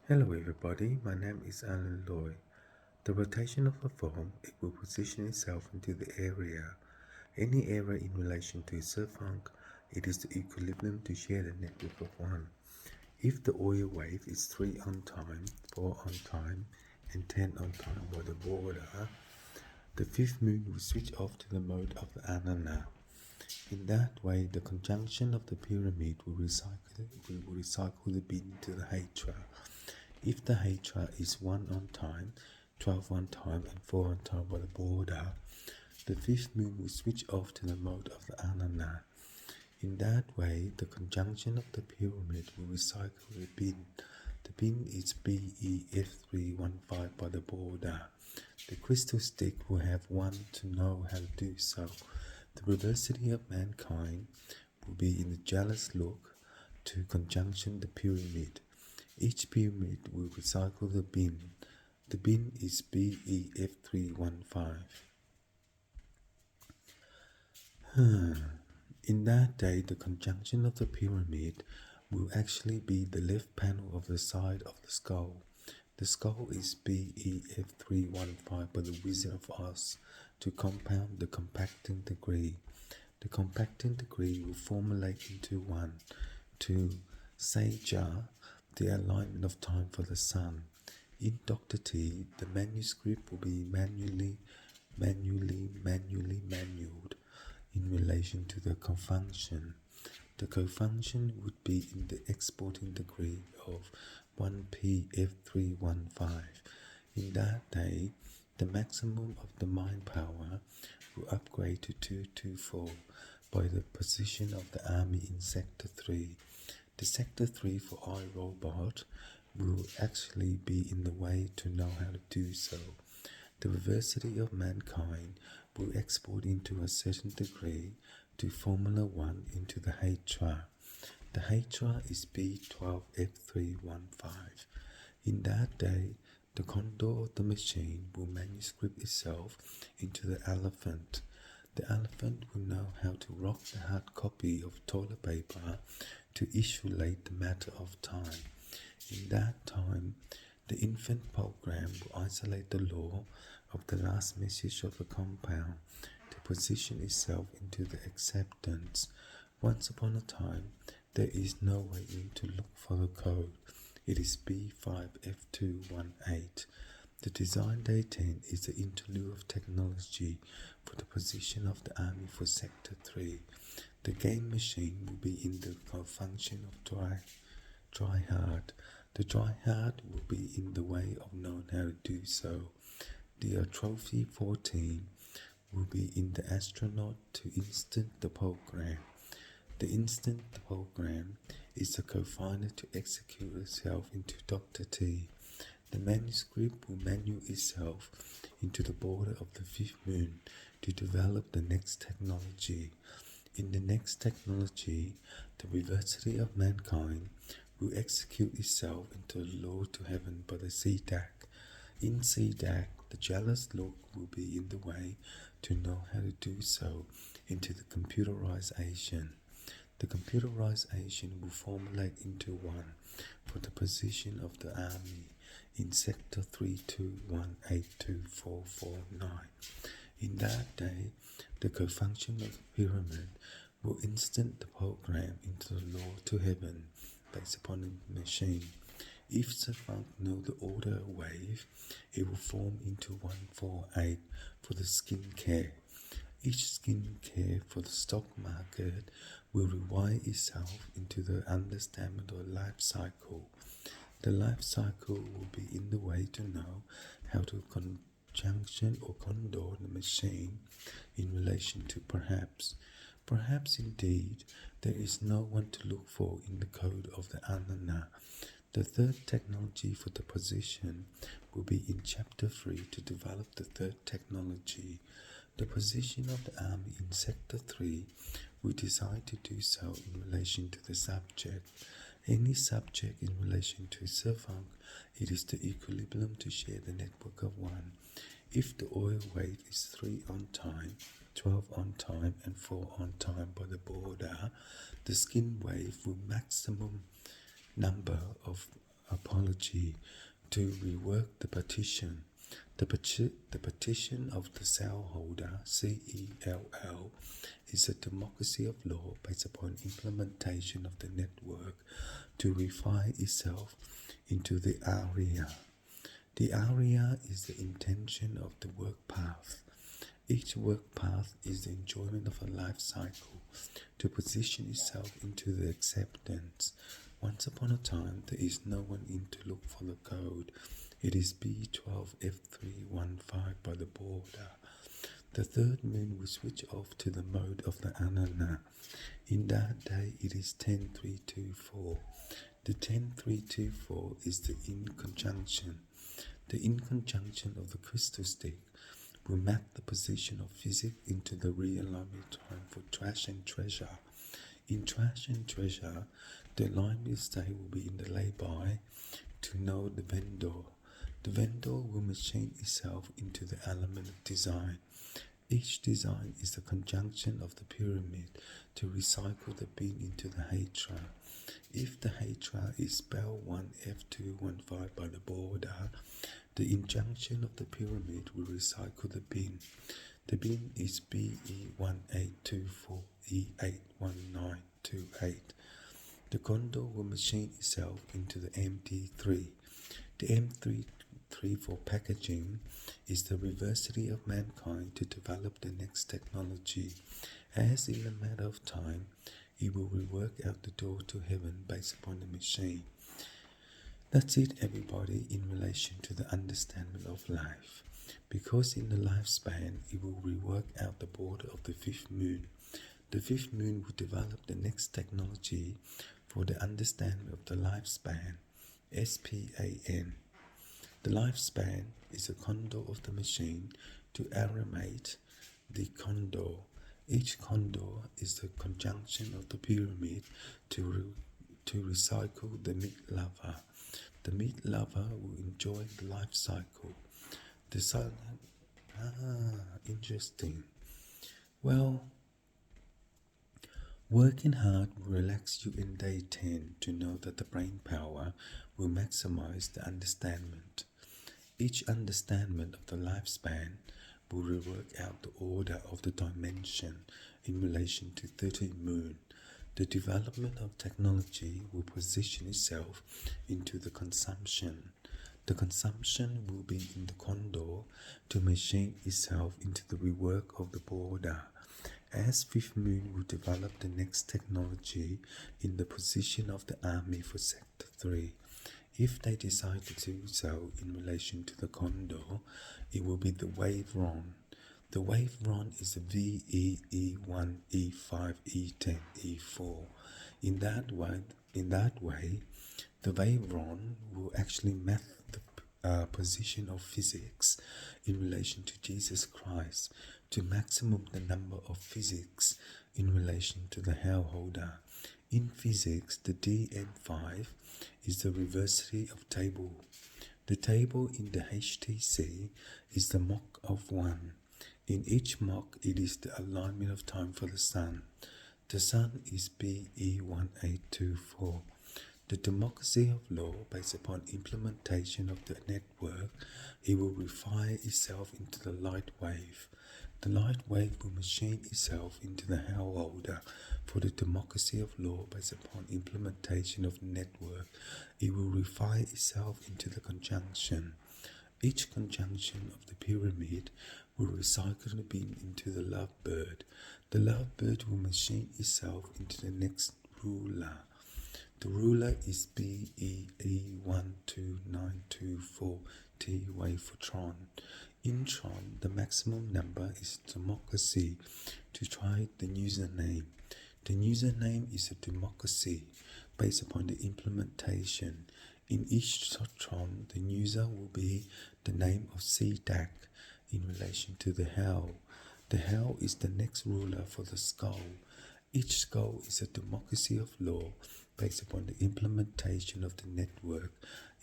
Hello everybody, my name is Alan Loy. The rotation of a form, it will position itself into the area. Any area in relation to its surfunk, it is the equilibrium to share the network of 1. If the oil wave is 3 on time, 4 on time, and 10 on time by the border, the fifth moon will switch off to the mode of the anana. In that way, the conjunction of the pyramid will recycle the bin to the hydra. If the hydra is 1 on time, 12 on time, and 4 on time by the border, the fifth moon will switch off to the mode of the anana. In that way, the conjunction of the pyramid will recycle the bin. The bin is BEF315 by the border. The crystal stick will have 1 to know how to do so. The perversity of mankind will be in the jealous look to conjunction the pyramid. Each pyramid will recycle the bin. The bin is BEF315. In that day, the conjunction of the pyramid will actually be the left panel of the side of the skull. The skull is BEF315 by the Wizard of Oz to compound the compacting degree. The compacting degree will formulate into 1 to Seja, the alignment of time for the sun. In Dr. T, the manuscript will be manually manualed in relation to the cofunction. The cofunction would be in the exporting degree of 1pf315. In that day, the maximum of the mind power will upgrade to 224 by the position of the army in Sector 3. The Sector 3 for iRobot will actually be in the way to know how to do so. The perversity of mankind will export into a certain degree to Formula 1 into the Hydra. The Hydra is B12F315. In that day, the condor of the machine will manuscript itself into the elephant. The elephant will know how to rock the hard copy of toilet paper to isolate the matter of time. In that time, the infant program will isolate the law of the last message of the compound to position itself into the acceptance. Once upon a time, there is no way in to look for the code. It is B5F218. The design day 10 is the interlude of technology for the position of the army for Sector 3. The game machine will be in the function of dry hard. The dry hard will be in the way of knowing how to do so. The trophy 14 will be in the astronaut to instant the program. The instant the program is the confiner to execute itself into Dr. T. The manuscript will manual itself into the border of the fifth moon to develop the next technology. In the next technology, the perversity of mankind will execute itself into the law to heaven by the CDAC. In CDAC, the jealous look will be in the way to know how to do so into the computerization. The computerization will formulate into 1 for the position of the army in Sector 321824449. In that day, the cofunction of the pyramid will instant the program into the law to heaven based upon the machine. If the funk know the order wave, it will form into 148 for the skin care. Each skin care for the stock market will rewire itself into the understanding of life cycle. The life cycle will be in the way to know how to conjunction or condor the machine in relation to perhaps. Perhaps indeed there is no one to look for in the code of the anana. The third technology for the position will be in Chapter 3 to develop the third technology. The position of the army in Sector 3 will decide to do so in relation to the subject. Any subject in relation to surfunk, it is the equilibrium to share the network of 1. If the oil wave is 3 on time, 12 on time, and 4 on time by the border, the skin wave will maximum number of topology to rework the partition. The partition of the cell holder, CELL, is a democracy of law based upon implementation of the network to refine itself into the area. The area is the intention of the work path. Each work path is the enjoyment of a life cycle to position itself into the acceptance. Once upon a time, there is no one in to look for the code. It is B12F315 by the border. The third moon will switch off to the mode of the Anana. In that day, it is 10324. The 10324 is the in conjunction. The in conjunction of the crystal stick will map the position of physics into the realignment time for trash and treasure. In trash and treasure, the alignment state will be in the lay-by to know the vendor. The vendor will machine itself into the element of design. Each design is the conjunction of the pyramid to recycle the bin into the hydra. If the hydra is spell 1F215 by the border, the injunction of the pyramid will recycle the bin. The bin is BE1824E81928. The condor will machine itself into the MD3. The M3 for packaging is the reversity of mankind to develop the next technology. As in a matter of time, it will rework out the door to heaven based upon the machine. That's it, everybody, in relation to the understanding of life. Because in the lifespan, it will rework out the border of the fifth moon. The fifth moon will develop the next technology for the understanding of the lifespan, SPAN. The lifespan is a condor of the machine to animate the condor. Each condor is the conjunction of the pyramid to recycle the meat lover. The meat lover will enjoy the life cycle. The sun. Interesting. Well, working hard will relax you in day 10 to know that the brain power will maximize the understanding. Each understanding of the lifespan will rework out the order of the dimension in relation to 13 moon. The development of technology will position itself into the consumption. The consumption will be in the condor to machine itself into the rework of the border. As fifth moon will develop the next technology in the position of the army for sector 3. If they decide to do so in relation to the condor, it will be the wave run. The wave run is the VEE1, E5, E10, E4. In that way, the wave run will actually map the position of physics in relation to Jesus Christ to maximum the number of physics in relation to the hell holder. In physics, the DN5 is the reversity of table. The table in the HTC is the Mach of 1. In each Mach, it is the alignment of time for the sun. The sun is BE1824. The democracy of law based upon implementation of the network, it will refine itself into the light wave. The light wave will machine itself into the hell holder for the democracy of law based upon implementation of the network. It will refine itself into the conjunction. Each conjunction of the pyramid will recycle the bin into the lovebird. The lovebird will machine itself into the next ruler. The ruler is BE12924T wave for Tron. In Tron, the maximum number is democracy. To try the username. The username is a democracy based upon the implementation. In each Tron, the user will be the name of CDAC in relation to the hell. The hell is the next ruler for the skull. Each skull is a democracy of law based upon the implementation of the network.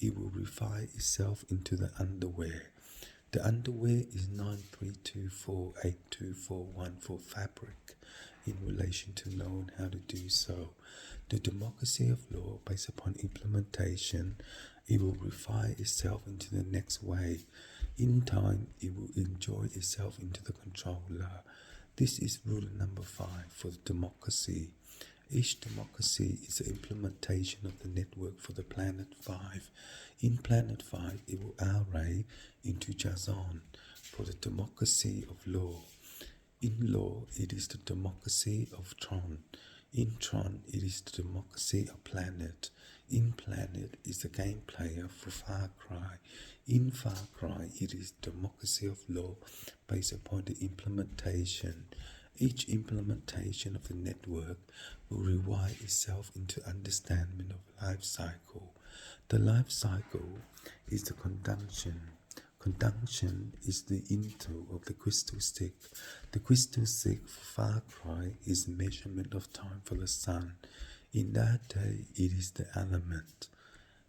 It will refine itself into the underwear. The underwear is 93248241 for fabric in relation to knowing how to do so. The democracy of law based upon implementation It will refine itself into the next way. In time, it will enjoy itself into the controller. This is rule number 5 for democracy. Each democracy is the implementation of the network for the planet 5. In planet 5, it will array into json for the democracy of law. In law, it is the democracy of Tron. In Tron, it is the democracy of planet. In planet is the game player for Far Cry. In Far Cry, it is democracy of law based upon the implementation. Each implementation of the network will rewire itself into understanding of life cycle. The life cycle is the conjunction. Conjunction is the intro of the crystal stick. The crystal stick for Far Cry is the measurement of time for the sun. In that day, it is the element,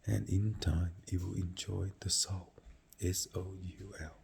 and in time, it will enjoy the soul. SOUL.